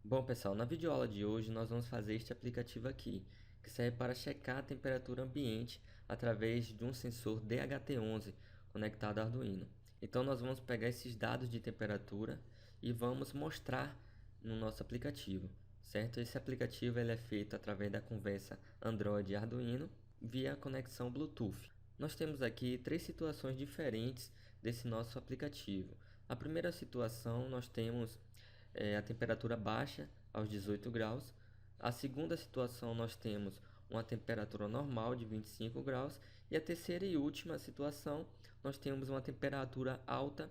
Bom pessoal, na videoaula de hoje nós vamos fazer este aplicativo aqui, que serve para checar a temperatura ambiente através de um sensor DHT11 conectado ao Arduino. Então nós vamos pegar esses dados de temperatura e vamos mostrar no nosso aplicativo, certo? Esse aplicativo ele é feito através da conversa Android e Arduino via conexão Bluetooth. Nós temos aqui três situações diferentes desse nosso aplicativo. A primeira situação nós temos a temperatura baixa aos 18 graus. A segunda situação nós temos uma temperatura normal de 25 graus. E a terceira e última situação nós temos uma temperatura alta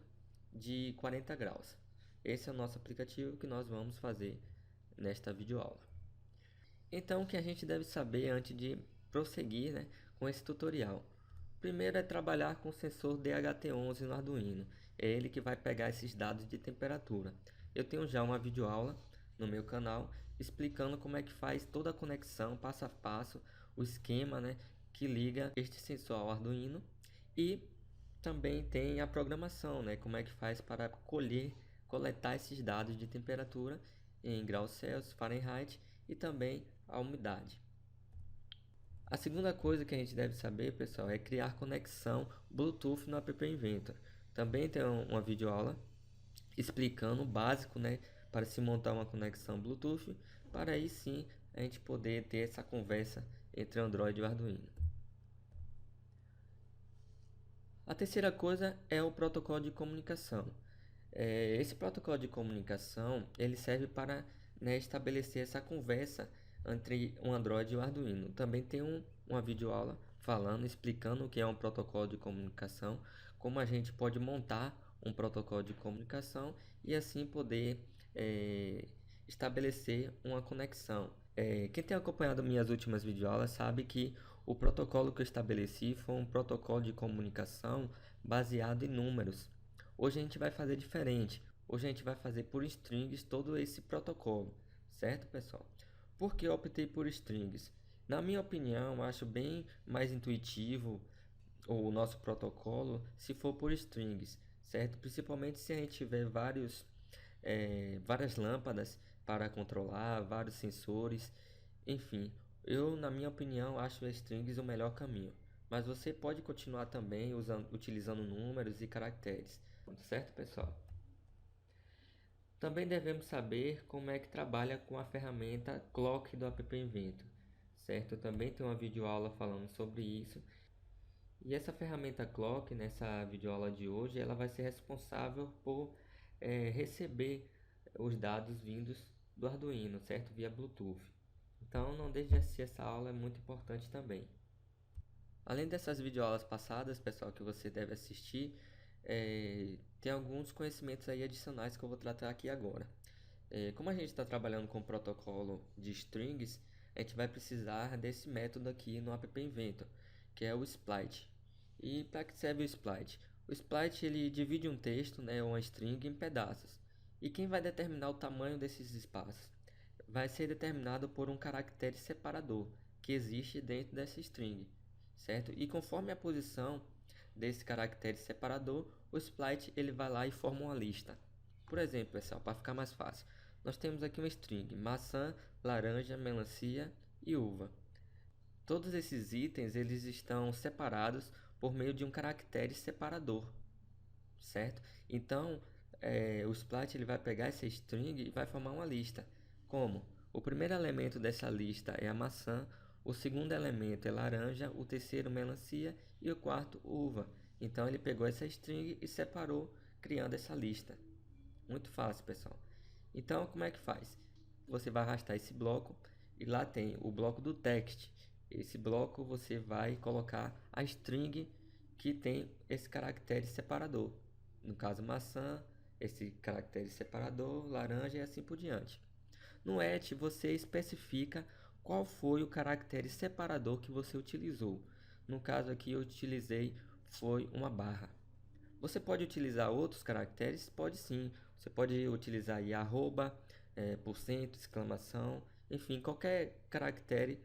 de 40 graus. Esse é o nosso aplicativo que nós vamos fazer nesta videoaula. Então o que a gente deve saber antes de prosseguir, com esse tutorial? Primeiro é trabalhar com o sensor DHT11 no Arduino. É ele que vai pegar esses dados de temperatura. Eu tenho já uma videoaula no meu canal explicando como é que faz toda a conexão, passo a passo, o esquema, que liga este sensor ao Arduino. E também tem a programação, como é que faz para coletar esses dados de temperatura em graus Celsius, Fahrenheit e também a umidade. A segunda coisa que a gente deve saber, pessoal, é criar conexão Bluetooth no App Inventor. Também tem uma videoaula explicando o básico, para se montar uma conexão Bluetooth, para aí sim a gente poder ter essa conversa entre Android e o Arduino. A terceira coisa é o protocolo de comunicação. Esse protocolo de comunicação ele serve para estabelecer essa conversa entre o Android e o Arduino. Também tem uma videoaula falando, explicando o que é um protocolo de comunicação, como a gente pode montar um protocolo de comunicação e assim poder estabelecer uma conexão. Quem tem acompanhado minhas últimas videoaulas sabe que o protocolo que eu estabeleci foi um protocolo de comunicação baseado em números. Hoje a gente vai fazer diferente. Hoje a gente vai fazer por strings todo esse protocolo, certo, pessoal? Por que eu optei por strings? Na minha opinião, acho bem mais intuitivo o nosso protocolo se for por strings, certo? Principalmente se a gente tiver várias lâmpadas para controlar, vários sensores, enfim. Eu, na minha opinião, acho strings o melhor caminho. Mas você pode continuar também utilizando números e caracteres, certo, pessoal? Também devemos saber como é que trabalha com a ferramenta Clock do App Inventor, certo? Eu também tenho uma videoaula falando sobre isso. E essa ferramenta Clock, nessa videoaula de hoje, ela vai ser responsável por receber os dados vindos do Arduino, certo? Via Bluetooth. Então não deixe de assistir essa aula, é muito importante também. Além dessas videoaulas passadas, pessoal, que você deve assistir, tem alguns conhecimentos aí adicionais que eu vou tratar aqui agora. Como a gente está trabalhando com o protocolo de strings, a gente vai precisar desse método aqui no App Inventor, que é o split. E para que serve o split? O split ele divide um texto, uma string, em pedaços. E quem vai determinar o tamanho desses espaços? Vai ser determinado por um caractere separador que existe dentro dessa string, certo? E conforme a posição desse caractere separador, o split ele vai lá e forma uma lista. Por exemplo, pessoal, para ficar mais fácil, nós temos aqui uma string: maçã, laranja, melancia e uva. Todos esses itens eles estão separados por meio de um caractere separador, certo? Então, o split ele vai pegar essa string e vai formar uma lista. Como? O primeiro elemento dessa lista é a maçã, o segundo elemento é laranja, o terceiro melancia e o quarto uva. Então ele pegou essa string e separou, criando essa lista. Muito fácil, pessoal. Então como é que faz? Você vai arrastar esse bloco e lá tem o bloco do text. Esse bloco você vai colocar a string que tem esse caractere separador. No caso maçã, esse caractere separador, laranja e assim por diante. No et você especifica qual foi o caractere separador que você utilizou. No caso aqui eu utilizei foi uma barra. Você pode utilizar outros caracteres? Pode sim. Você pode utilizar aí arroba, porcento, exclamação, enfim, qualquer caractere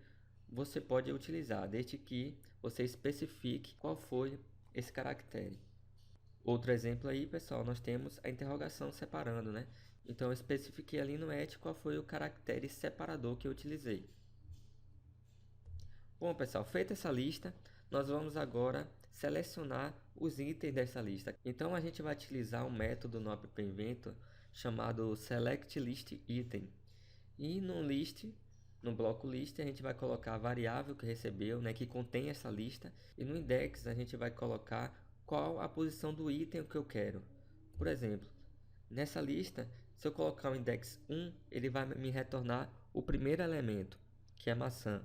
você pode utilizar, desde que você especifique qual foi esse caractere. Outro exemplo aí, pessoal, nós temos a interrogação separando, Então eu especifiquei ali no et qual foi o caractere separador que eu utilizei. Bom, pessoal, feita essa lista, nós vamos agora selecionar os itens dessa lista. Então a gente vai utilizar um método no app-invento chamado selectListItem. E no bloco list, a gente vai colocar a variável que recebeu, né, que contém essa lista. E no index a gente vai colocar qual a posição do item que eu quero. Por exemplo, nessa lista, se eu colocar o index 1, ele vai me retornar o primeiro elemento, que é maçã.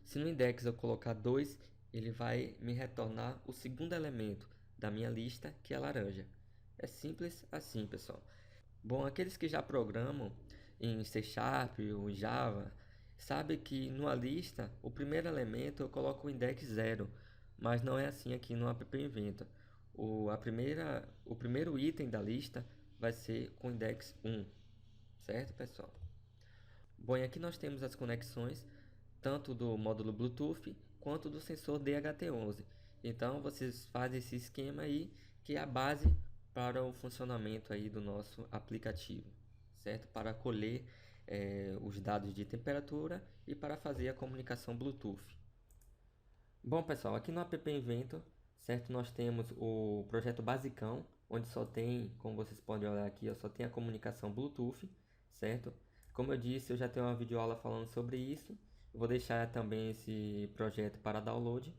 Se no index eu colocar 2, ele vai me retornar o segundo elemento da minha lista, que é laranja. É simples assim, pessoal. Bom, aqueles que já programam em C Sharp ou Java, sabe que numa lista, o primeiro elemento eu coloco o index 0, mas não é assim aqui no app-invento. O primeiro item da lista vai ser com o index 1, certo, pessoal? Bom, e aqui nós temos as conexões tanto do módulo Bluetooth quanto do sensor DHT11. Então vocês fazem esse esquema aí, que é a base para o funcionamento aí do nosso aplicativo, certo? Para colher os dados de temperatura e para fazer a comunicação Bluetooth. Bom, pessoal, aqui no app-invento, certo? Nós temos o projeto basicão, onde só tem, como vocês podem olhar aqui, só tem a comunicação Bluetooth, certo? Como eu disse, eu já tenho uma videoaula falando sobre isso. Eu vou deixar também esse projeto para download.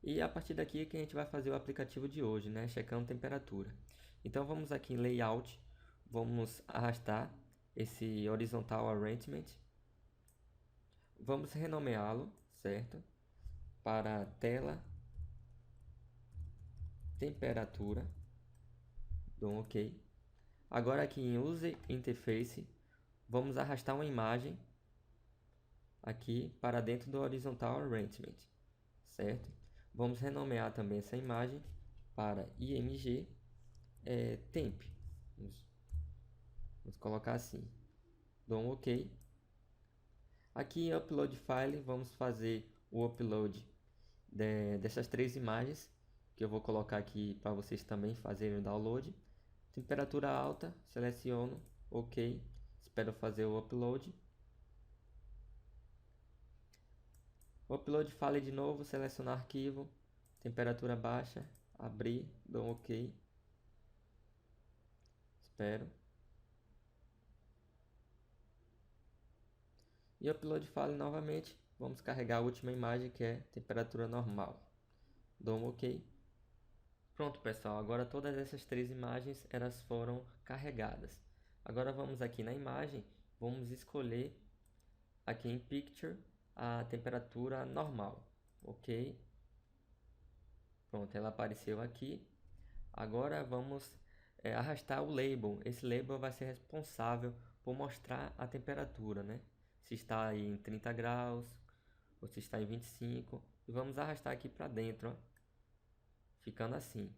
E a partir daqui é que a gente vai fazer o aplicativo de hoje, né? Checando temperatura. Então vamos aqui em Layout, vamos arrastar esse Horizontal Arrangement. Vamos renomeá-lo, certo? Para tela temperatura. Dou um OK. Agora aqui em User Interface, vamos arrastar uma imagem aqui para dentro do Horizontal Arrangement, certo? Vamos renomear também essa imagem para img temp. Vamos colocar assim. Dou um OK. Aqui em Upload File, vamos fazer o upload dessas três imagens, que eu vou colocar aqui para vocês também fazerem o download. Temperatura alta, seleciono, OK. Espero fazer o upload. Upload File de novo, selecionar arquivo, temperatura baixa, abrir, dou um OK. Espero. E Upload File novamente, vamos carregar a última imagem que é temperatura normal. Dou um OK. Pronto, pessoal, agora todas essas três imagens elas foram carregadas. Agora vamos aqui na imagem, vamos escolher aqui em Picture a temperatura normal, OK? Pronto, ela apareceu aqui. Agora vamos arrastar o label. Esse label vai ser responsável por mostrar a temperatura, né? Se está aí em 30 graus ou se está em 25. E vamos arrastar aqui para dentro, ó, ficando assim,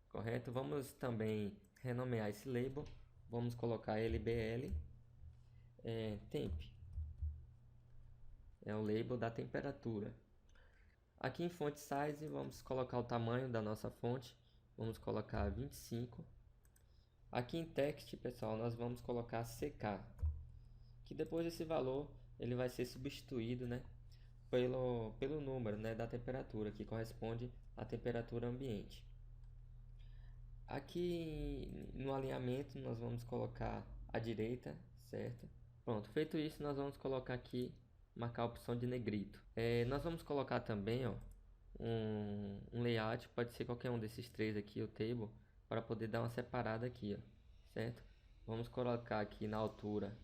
correto? Vamos também renomear esse label. Vamos colocar LBL temp. É o label da temperatura. Aqui em Font Size, vamos colocar o tamanho da nossa fonte. Vamos colocar 25. Aqui em Text, pessoal, nós vamos colocar CK. Que depois desse valor, ele vai ser substituído, né, pelo número, né, da temperatura, que corresponde à temperatura ambiente. Aqui no alinhamento, nós vamos colocar à direita, certo? Pronto, feito isso, nós vamos colocar aqui, marcar a opção de negrito. Nós vamos colocar também, ó, um layout, pode ser qualquer um desses três aqui, o table, para poder dar uma separada aqui, ó, certo? Vamos colocar aqui na altura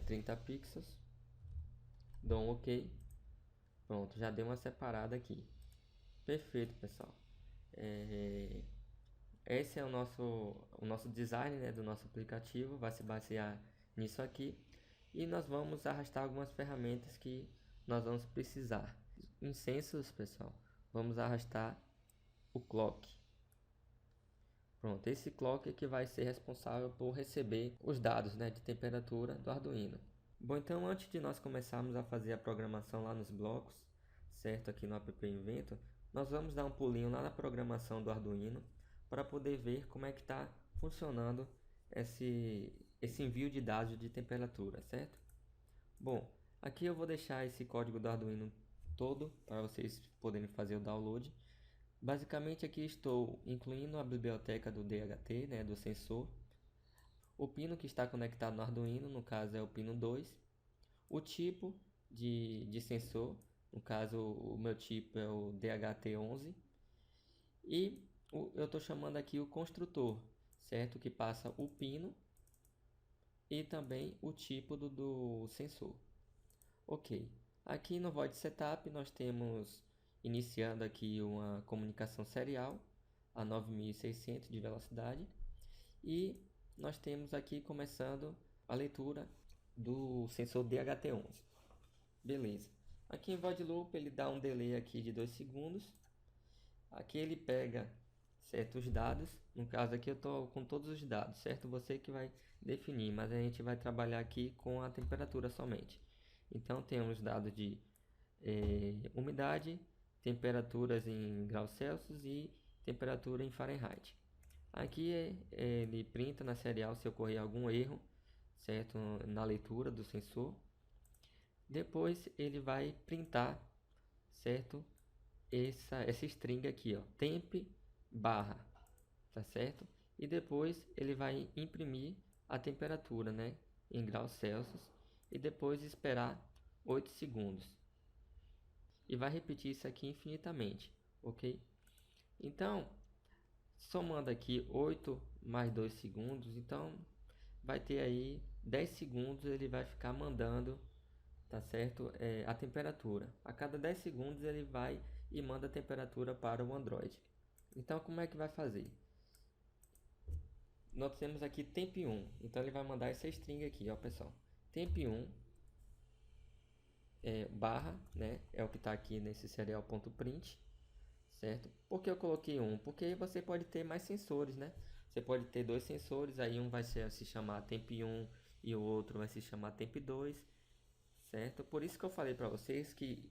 30 pixels, dou um OK. Pronto, já deu uma separada aqui. Perfeito, pessoal. Esse é o nosso design, né, do nosso aplicativo, vai se basear nisso aqui. E nós vamos arrastar algumas ferramentas que nós vamos precisar. Em Sensors, pessoal, vamos arrastar o clock. Pronto, esse clock é que vai ser responsável por receber os dados, né, de temperatura do Arduino. Bom, então antes de nós começarmos a fazer a programação lá nos blocos, certo, aqui no app-invento, nós vamos dar um pulinho lá na programação do Arduino para poder ver como é que está funcionando esse envio de dados de temperatura, certo? Bom, aqui eu vou deixar esse código do Arduino todo para vocês poderem fazer o download. Basicamente aqui estou incluindo a biblioteca do DHT, né, do sensor, o pino que está conectado no Arduino, no caso é o pino 2, o tipo de sensor, no caso o meu tipo é o DHT11, e eu estou chamando aqui o construtor, certo? Que passa o pino e também o tipo do sensor. Ok, aqui no Void Setup nós temos iniciando aqui uma comunicação serial a 9600 de velocidade e nós temos aqui começando a leitura do sensor DHT11. Beleza. Aqui em Void Loop ele dá um delay aqui de 2 segundos. Aqui ele pega certos dados. No caso aqui eu estou com todos os dados, certo? Você que vai definir, mas a gente vai trabalhar aqui com a temperatura somente. Então temos dados de umidade, temperaturas em graus Celsius e temperatura em Fahrenheit. Aqui ele printa na serial se ocorrer algum erro, certo? Na leitura do sensor. Depois ele vai printar, certo? Essa string aqui, ó, temp barra, tá certo? E depois ele vai imprimir a temperatura, né, em graus Celsius e depois esperar 8 segundos. E vai repetir isso aqui infinitamente, ok? Então, somando aqui 8 mais 2 segundos, então vai ter aí 10 segundos ele vai ficar mandando, tá certo? A temperatura. A cada 10 segundos ele vai e manda a temperatura para o Android. Então como é que vai fazer? Nós temos aqui temp1, então ele vai mandar essa string aqui, ó pessoal. Temp1 barra, né? É o que está aqui nesse serial.print, certo? Por que eu coloquei 1? Porque você pode ter mais sensores, né? Você pode ter dois sensores, aí um vai se chamar temp1 e o outro vai se chamar temp2, certo? Por isso que eu falei para vocês que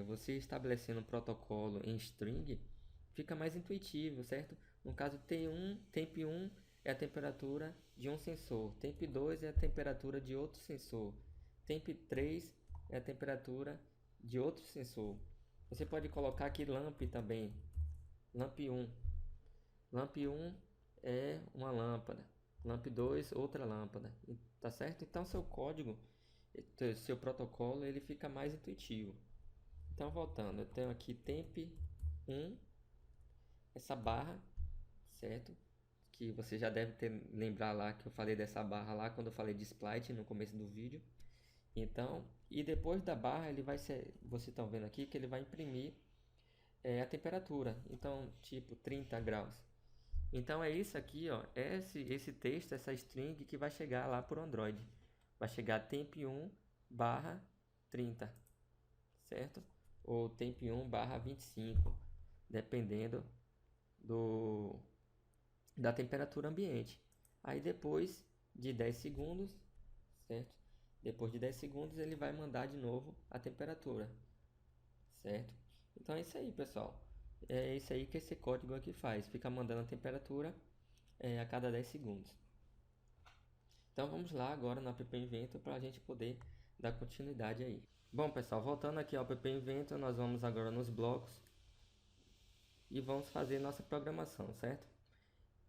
você estabelecendo um protocolo em string fica mais intuitivo, certo? No caso temp1 é a temperatura de um sensor, temp2 é a temperatura de outro sensor, temp3 é a temperatura de outro sensor. Você pode colocar aqui lamp também, lamp1. Lamp1 é uma lâmpada, lamp2 outra lâmpada, tá certo? Então seu código, seu protocolo, ele fica mais intuitivo. Então voltando, eu tenho aqui temp1, essa barra, certo? Que você já deve ter lembrar lá que eu falei dessa barra lá quando eu falei de split no começo do vídeo. Então, e depois da barra ele vai ser, vocês estão vendo aqui que ele vai imprimir a temperatura. Então, tipo 30 graus. Então é isso aqui, ó, esse texto, essa string que vai chegar lá por Android. Vai chegar temp1 barra 30, certo? Ou temp1 barra 25, dependendo da temperatura ambiente. Aí depois de 10 segundos, certo? Depois de 10 segundos ele vai mandar de novo a temperatura, certo? Então é isso aí, pessoal. É isso aí que esse código aqui faz. Fica mandando a temperatura a cada 10 segundos. Então vamos lá agora no app Invento para a gente poder dar continuidade aí. Bom, pessoal, voltando aqui ao app Invento, nós vamos agora nos blocos e vamos fazer nossa programação, certo?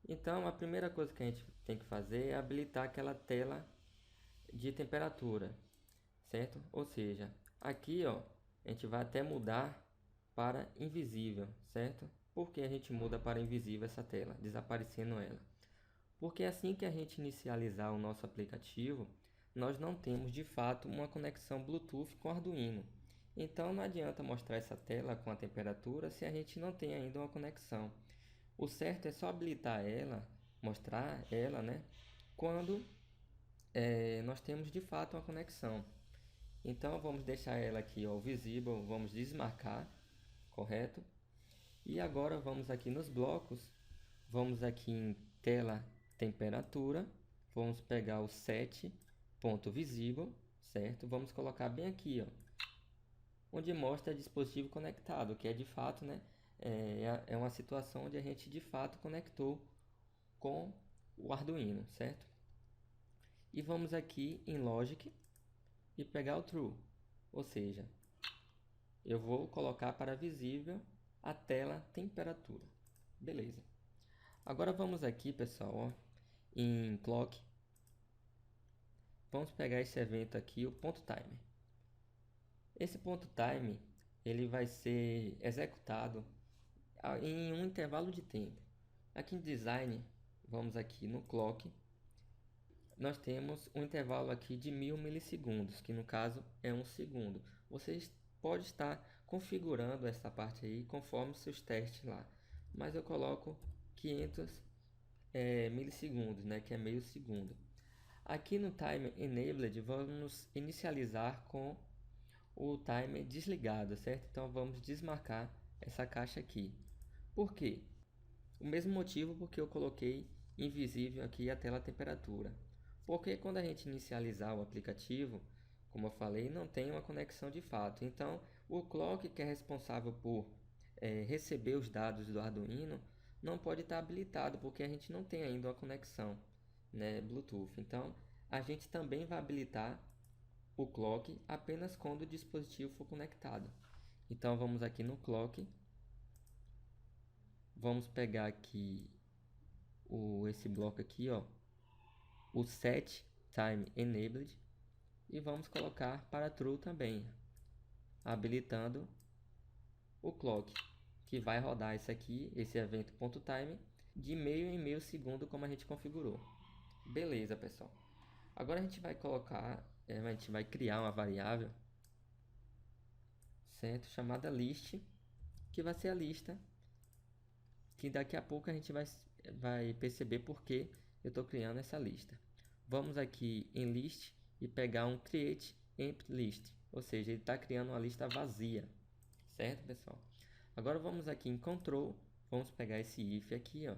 Então a primeira coisa que a gente tem que fazer é habilitar aquela tela de temperatura, certo? Ou seja, aqui ó, a gente vai até mudar para invisível, certo? Por que a gente muda para invisível essa tela, desaparecendo ela? Porque assim que a gente inicializar o nosso aplicativo, nós não temos de fato uma conexão Bluetooth com Arduino. Então não adianta mostrar essa tela com a temperatura se a gente não tem ainda uma conexão. O certo é só habilitar ela, mostrar ela, né? Quando nós temos de fato uma conexão. Então vamos deixar ela aqui, ó, visível, vamos desmarcar, correto? E agora vamos aqui nos blocos, vamos aqui em tela temperatura, vamos pegar o set.visível, certo? Vamos colocar bem aqui, ó, onde mostra dispositivo conectado, que é de fato, né? É uma situação onde a gente de fato conectou com o Arduino, certo? E vamos aqui em Logic e pegar o True, ou seja, eu vou colocar para visível a tela temperatura. Beleza. Agora vamos aqui, pessoal, ó, em Clock. Vamos pegar esse evento aqui, o ponto timer. Esse ponto time ele vai ser executado em um intervalo de tempo. Aqui em Design, vamos aqui no Clock. Nós temos um intervalo aqui de 1000 milissegundos, que no caso é 1 segundo. Você pode estar configurando essa parte aí conforme seus testes lá. Mas eu coloco 500 milissegundos, né, que é meio segundo. Aqui no Time Enabled, vamos inicializar com o timer desligado, certo? Então vamos desmarcar essa caixa aqui. Por quê? O mesmo motivo porque eu coloquei invisível aqui a tela temperatura. Porque quando a gente inicializar o aplicativo, como eu falei, não tem uma conexão de fato. Então o clock, que é responsável por receber os dados do Arduino, não pode estar habilitado porque a gente não tem ainda uma conexão, né, Bluetooth. Então a gente também vai habilitar o clock apenas quando o dispositivo for conectado. Então vamos aqui no clock, vamos pegar aqui esse bloco aqui, ó, o set time enabled, e vamos colocar para true também, habilitando o clock, que vai rodar esse aqui, esse evento.time, de meio em meio segundo, como a gente configurou. Beleza, pessoal. Agora a gente vai colocar, a gente vai criar uma variável, certo, chamada list, que vai ser a lista que daqui a pouco a gente vai perceber porque eu estou criando essa lista. Vamos aqui em list e pegar um create empty list, ou seja, ele está criando uma lista vazia, certo, pessoal? Agora vamos aqui em control, vamos pegar esse if aqui, ó.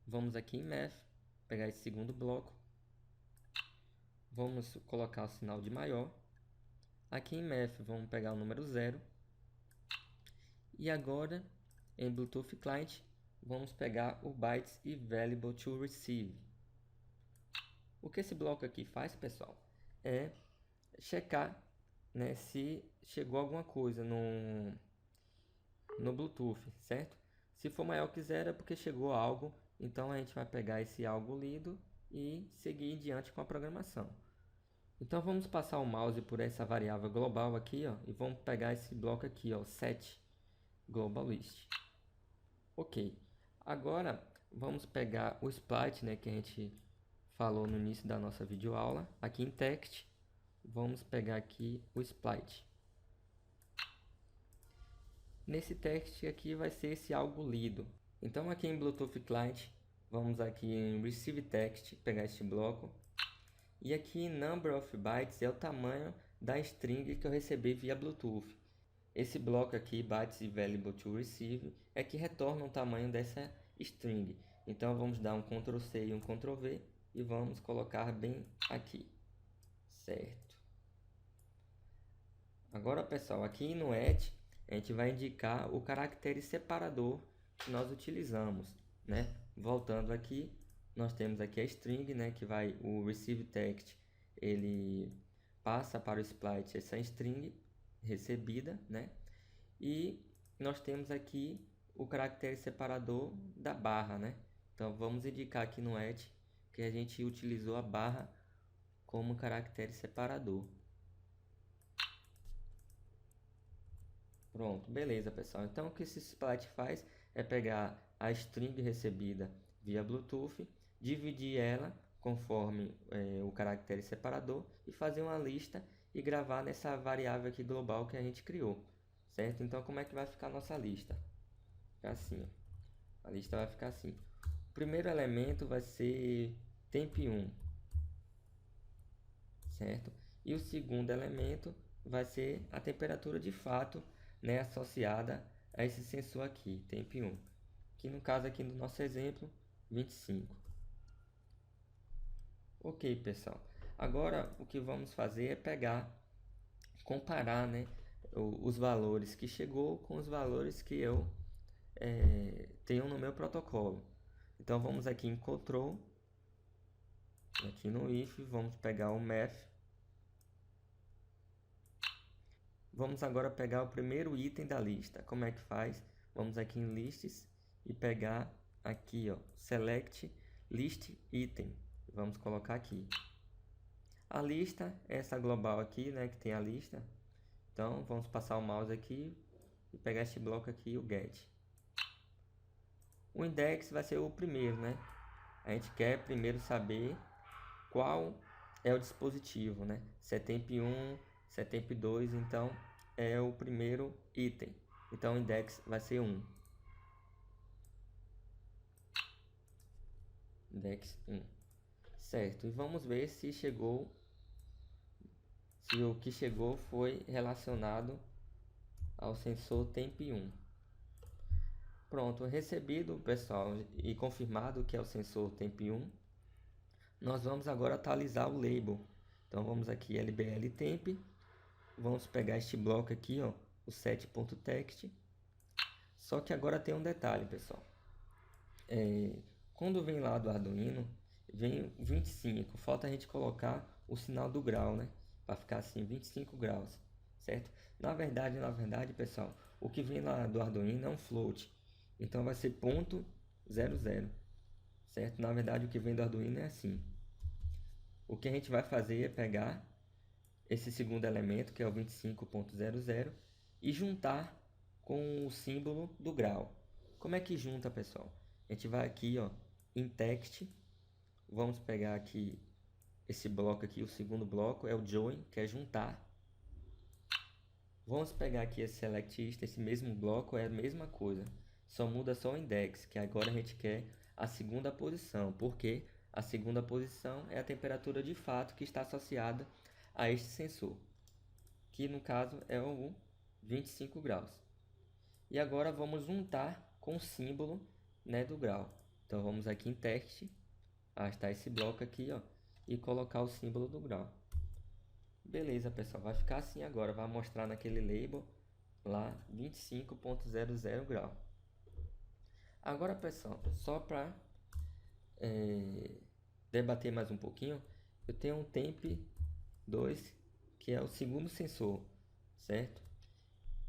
Vamos aqui em math, pegar esse segundo bloco, vamos colocar o sinal de maior. Aqui em math vamos pegar o número 0. E agora em Bluetooth Client vamos pegar o bytes e valuable to receive. O que esse bloco aqui faz, pessoal, é checar, né, se chegou alguma coisa no Bluetooth, certo? Se for maior que 0 é porque chegou algo, então a gente vai pegar esse algo lido e seguir em diante com a programação. Então vamos passar o mouse por essa variável global aqui, ó, e vamos pegar esse bloco aqui, ó, set global list. Ok, agora vamos pegar o sprite, né, que a gente falou no início da nossa videoaula. Aqui em text, vamos pegar aqui o sprite. Nesse text aqui vai ser esse algo lido. Então aqui em Bluetooth Client, vamos aqui em Receive Text, pegar este bloco. E aqui em Number of Bytes é o tamanho da string que eu recebi via Bluetooth. Esse bloco aqui, bytes e valuable to receive, é que retorna o tamanho dessa string. Então vamos dar um Ctrl C e um Ctrl V e vamos colocar bem aqui, certo? Agora, pessoal, aqui no at a gente vai indicar o caractere separador que nós utilizamos, né? Voltando aqui, nós temos aqui a string, né, que vai o receive text, ele passa para o sprite essa string recebida, né? E nós temos aqui o caractere separador da barra, né? Então vamos indicar aqui no at que a gente utilizou a barra como caractere separador. Pronto, beleza, pessoal. Então o que esse sprite faz é pegar a string recebida via Bluetooth, dividir ela conforme o caractere separador e fazer uma lista e gravar nessa variável aqui global que a gente criou, certo? Então como é que vai ficar a nossa lista? Fica assim, ó. A lista vai ficar assim. O primeiro elemento vai ser temp1, certo? E o segundo elemento vai ser a temperatura de fato, né, associada a esse sensor aqui, temp1, que no caso aqui do nosso exemplo, 25. Ok, pessoal. Agora o que vamos fazer é comparar, né, os valores que chegou com os valores que eu tenho no meu protocolo. Então vamos aqui em control, aqui no if, vamos pegar o math. Vamos agora pegar o primeiro item da lista. Como é que faz? Vamos aqui em lists e pegar aqui, ó, select list item. Vamos colocar aqui. A lista é essa global aqui, né, que tem a lista. Então vamos passar o mouse aqui e pegar este bloco aqui, o get. O index vai ser o primeiro, né? A gente quer primeiro saber qual é o dispositivo, né? Se é temp1, se é temp2, então é o primeiro item. Então o index vai ser 1. Index 1. Certo, e vamos ver se o que chegou foi relacionado ao sensor temp1. Pronto, recebido, pessoal, e confirmado que é o sensor temp1, nós vamos agora atualizar o label. Então vamos aqui lbl temp, vamos pegar este bloco aqui, ó, o set.text. Só que agora tem um detalhe, pessoal. Quando vem lá do Arduino, vem 25, falta a gente colocar o sinal do grau, né? Para ficar assim, 25 graus, certo? Na verdade, pessoal, o que vem lá do Arduino é um float. Então vai ser ponto 00, certo? Na verdade, o que vem do Arduino é assim. O que a gente vai fazer é pegar esse segundo elemento, que é o 25.00, e juntar com o símbolo do grau. Como é que junta, pessoal? A gente vai aqui, ó, em text, vamos pegar aqui esse bloco aqui, o segundo bloco é o join, que é juntar. Vamos pegar aqui esse select, esse mesmo bloco é a mesma coisa, só muda só o index, que agora a gente quer a segunda posição, porque a segunda posição é a temperatura de fato que está associada a este sensor, que no caso é o 25 graus. E agora vamos juntar com o símbolo, né, do grau. Então vamos aqui em text, arrastar esse bloco aqui, ó, e colocar o símbolo do grau. Beleza, pessoal, vai ficar assim agora, vai mostrar naquele label lá 25.00 grau. Agora, pessoal, só para debater mais um pouquinho, eu tenho um temp2, que é o segundo sensor, certo?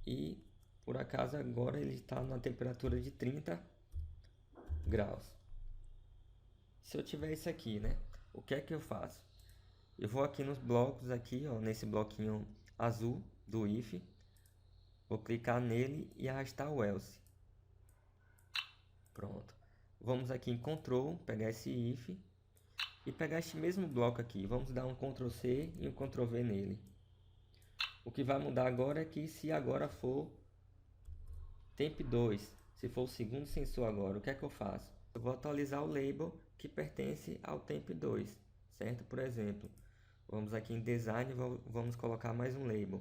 E por acaso agora ele está na temperatura de 30 graus. Se eu tiver isso aqui, né? O que é que eu faço? Eu vou aqui nos blocos aqui, ó, nesse bloquinho azul do if, vou clicar nele e arrastar o else. Pronto. Vamos aqui em control, pegar esse if e pegar este mesmo bloco aqui. Vamos dar um Ctrl C e um Ctrl V nele. O que vai mudar agora é que se agora for temp2, se for o segundo sensor agora, o que é que eu faço? Eu vou atualizar o label que pertence ao temp2, certo? Por exemplo, vamos aqui em design e vamos colocar mais um label,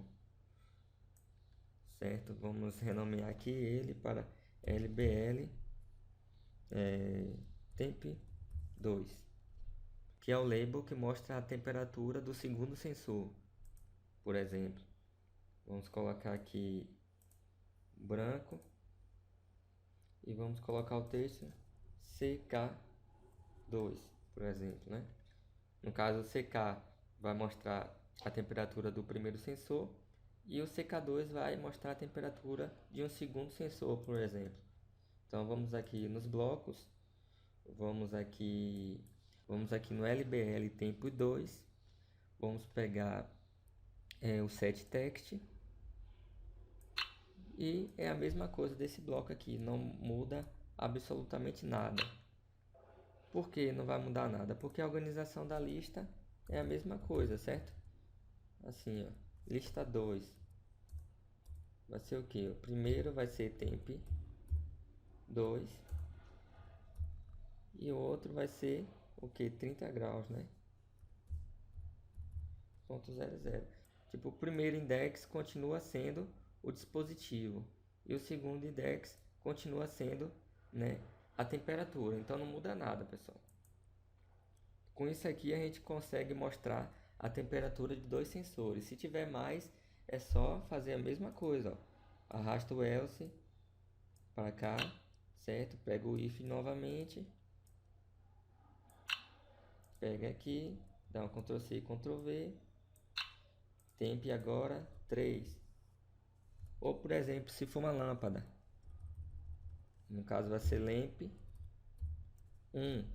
certo? Vamos renomear aqui ele para lbl temp2, que é o label que mostra a temperatura do segundo sensor, por exemplo. Vamos colocar aqui branco e vamos colocar o texto CK2, por exemplo, né? No caso, o CK vai mostrar a temperatura do primeiro sensor e o CK2 vai mostrar a temperatura de um segundo sensor, por exemplo. Então vamos aqui nos blocos, vamos aqui no lbl temp2, vamos pegar o setText e é a mesma coisa desse bloco aqui, não muda absolutamente nada. Por que não vai mudar nada? Porque a organização da lista é a mesma coisa, certo? Assim, ó, lista 2 vai ser o que? O primeiro vai ser temp2 e o outro vai ser o que? 30 graus, né? Ponto 00. Tipo, o primeiro index continua sendo o dispositivo e o segundo index continua sendo, né, a temperatura. Então não muda nada, pessoal. Com isso aqui a gente consegue mostrar a temperatura de dois sensores. Se tiver mais, é só fazer a mesma coisa, ó. Arrasta o else para cá, certo? Pega o if novamente pega aqui, dá um Ctrl C e Ctrl V, temp agora 3. Ou por exemplo, se for uma lâmpada, no caso vai ser lamp 1,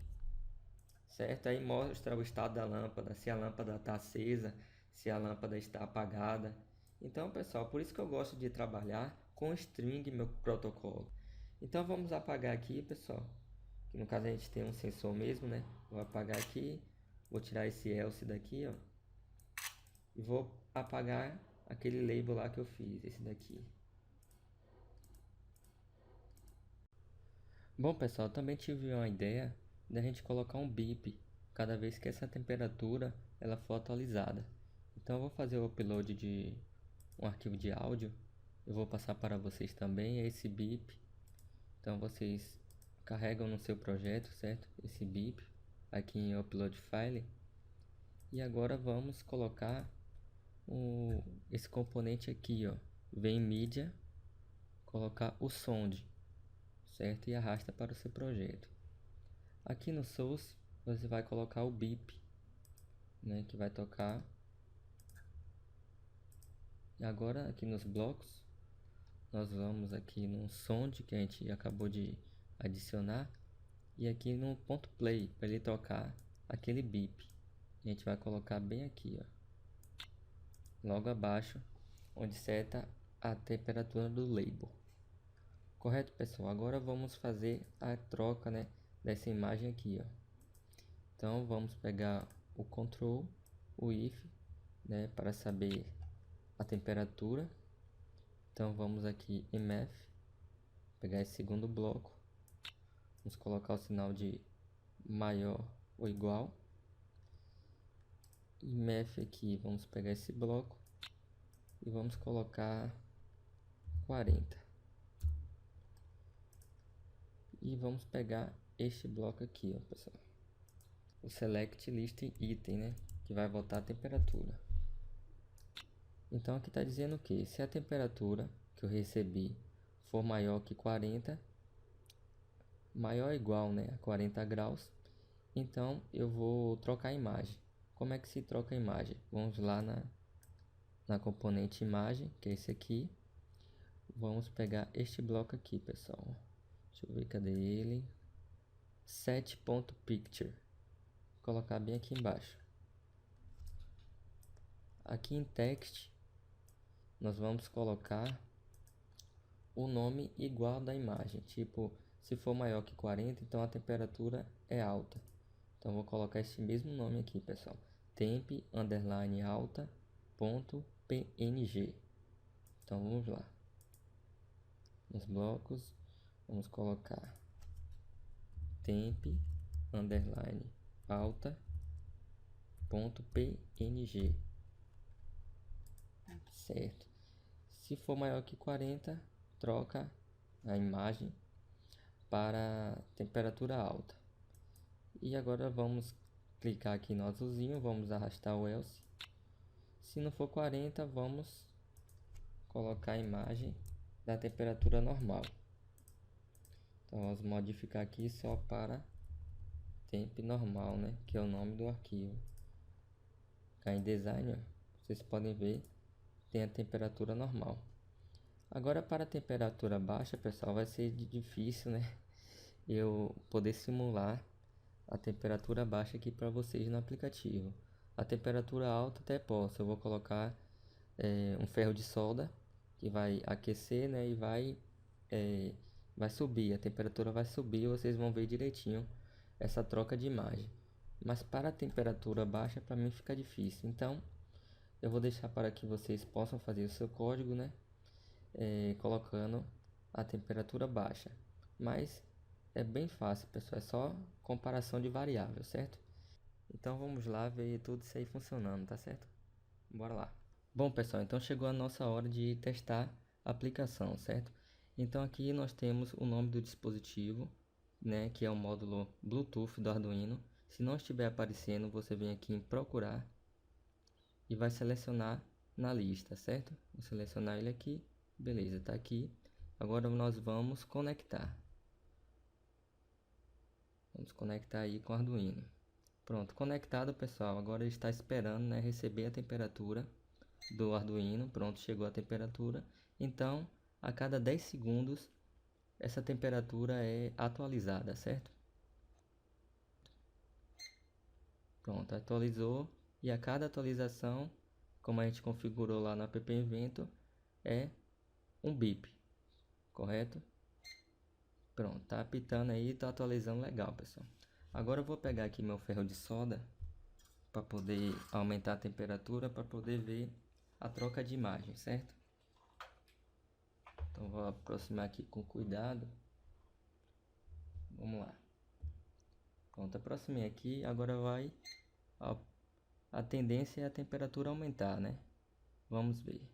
certo? Aí mostra o estado da lâmpada, se a lâmpada está acesa, se a lâmpada está apagada. Então, pessoal, por isso que eu gosto de trabalhar com string meu protocolo. Então vamos apagar aqui, pessoal, que no caso a gente tem um sensor mesmo, né? Vou apagar aqui, vou tirar esse else daqui, ó, e vou apagar aquele label lá que eu fiz, esse daqui. Bom, pessoal, também tive uma ideia da gente colocar um bip cada vez que essa temperatura ela for atualizada. Então eu vou fazer o upload de um arquivo de áudio, eu vou passar para vocês também esse bip. Então vocês carregam no seu projeto, certo? Esse bip aqui em upload file. E agora vamos colocar esse componente aqui, ó, vem mídia, colocar o sound, certo? E arrasta para o seu projeto. Aqui no source você vai colocar o bip, né, que vai tocar. E agora aqui nos blocos nós vamos aqui no sound que a gente acabou de adicionar e aqui no ponto play para ele tocar aquele bip. A gente vai colocar bem aqui, ó, logo abaixo onde seta a temperatura do label. Correto, pessoal? Agora vamos fazer a troca, né, dessa imagem aqui, ó. Então vamos pegar o control, o if, né, para saber a temperatura. Então vamos aqui em math, pegar esse segundo bloco, vamos colocar o sinal de maior ou igual. E math aqui, vamos pegar esse bloco e vamos colocar 40. E vamos pegar este bloco aqui, ó, pessoal, o select list item, né, que vai voltar a temperatura. Então aqui está dizendo que se a temperatura que eu recebi for maior que 40, maior ou igual, né, a 40 graus, então eu vou trocar a imagem. Como é que se troca a imagem? Vamos lá na componente imagem, que é esse aqui. Vamos pegar este bloco aqui, pessoal. Deixa eu ver, cadê ele? Set.picture. Vou colocar bem aqui embaixo. Aqui em text, nós vamos colocar o nome igual da imagem. Tipo, se for maior que 40, então a temperatura é alta. Então vou colocar esse mesmo nome aqui, pessoal. Temp underline alta ponto png. Então vamos lá. Nos blocos vamos colocar temp underline alta ponto png. Certo. Se for maior que 40, troca a imagem para temperatura alta. E agora vamos clicar aqui no azulzinho, vamos arrastar o else. Se não for 40, vamos colocar a imagem da temperatura normal. Então vamos modificar aqui só para temp normal, né, que é o nome do arquivo. Cá em design, ó, vocês podem ver, tem a temperatura normal. Agora para a temperatura baixa, pessoal, vai ser difícil, né, eu poder simular a temperatura baixa aqui para vocês no aplicativo. A temperatura alta até posso, eu vou colocar um ferro de solda que vai aquecer, né, e vai subir, a temperatura vai subir, vocês vão ver direitinho essa troca de imagem. Mas para a temperatura baixa, para mim fica difícil, então eu vou deixar para que vocês possam fazer o seu código, né, colocando a temperatura baixa. Mas é bem fácil, pessoal, é só comparação de variável, certo? Então vamos lá ver tudo isso aí funcionando, tá certo? Bora lá. Bom, pessoal, então chegou a nossa hora de testar a aplicação, certo? Então aqui nós temos o nome do dispositivo, né, que é o módulo Bluetooth do Arduino. Se não estiver aparecendo, você vem aqui em procurar e vai selecionar na lista, certo? Vou selecionar ele aqui, beleza, tá aqui. Agora nós vamos conectar. Vamos conectar aí com o Arduino. Pronto, conectado, pessoal. Agora ele está esperando, né, receber a temperatura do Arduino. Pronto, chegou a temperatura. Então, a cada 10 segundos, essa temperatura é atualizada, certo? Pronto, atualizou. E a cada atualização, como a gente configurou lá no app Invento, é um bip, correto? Pronto, tá apitando aí, tá atualizando legal, pessoal. Agora eu vou pegar aqui meu ferro de solda para poder aumentar a temperatura, para poder ver a troca de imagem, certo? Então vou aproximar aqui com cuidado. Vamos lá. Pronto, aproximei aqui, agora vai a tendência é a temperatura aumentar, né? Vamos ver.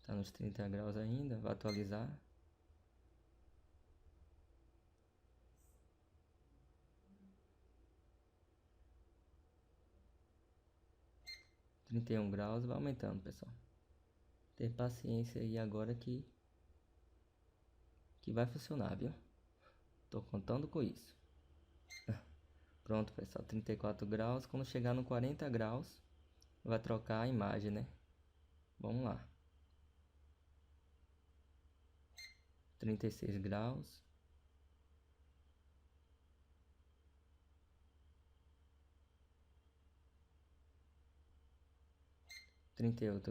Tá nos 30 graus ainda, vai atualizar. graus, vai aumentando, pessoal. Ter paciência aí agora que vai funcionar, viu? Tô contando com isso. Pronto, pessoal, 34 graus. Quando chegar no 40 graus, vai trocar a imagem, né? Vamos lá. 36 graus.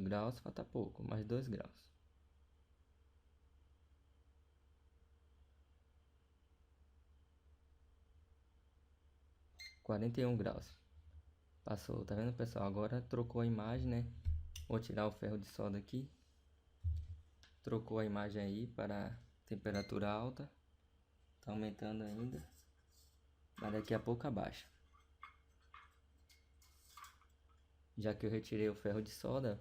graus, falta pouco, mais 2 graus. graus. Passou, tá vendo, pessoal? Agora trocou a imagem, né? Vou tirar o ferro de solda aqui. Trocou a imagem aí para temperatura alta. Tá aumentando ainda. Mas daqui a pouco abaixa. Já que eu retirei o ferro de solda,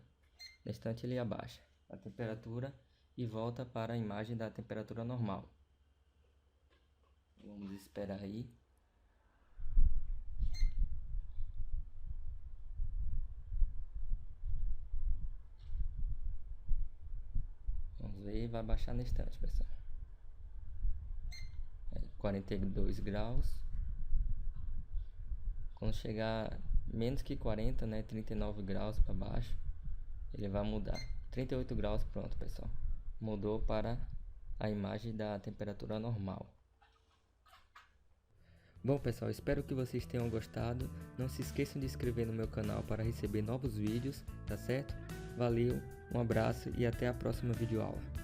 no instante ele abaixa a temperatura e volta para a imagem da temperatura normal. Vamos esperar aí. Vamos ver, vai baixar no instante, pessoal. 42 graus. Quando chegar menos que 40, né, 39 graus para baixo, ele vai mudar. 38 graus, pronto, pessoal. Mudou para a imagem da temperatura normal. Bom, pessoal, espero que vocês tenham gostado. Não se esqueçam de se inscrever no meu canal para receber novos vídeos, tá certo? Valeu, um abraço e até a próxima videoaula.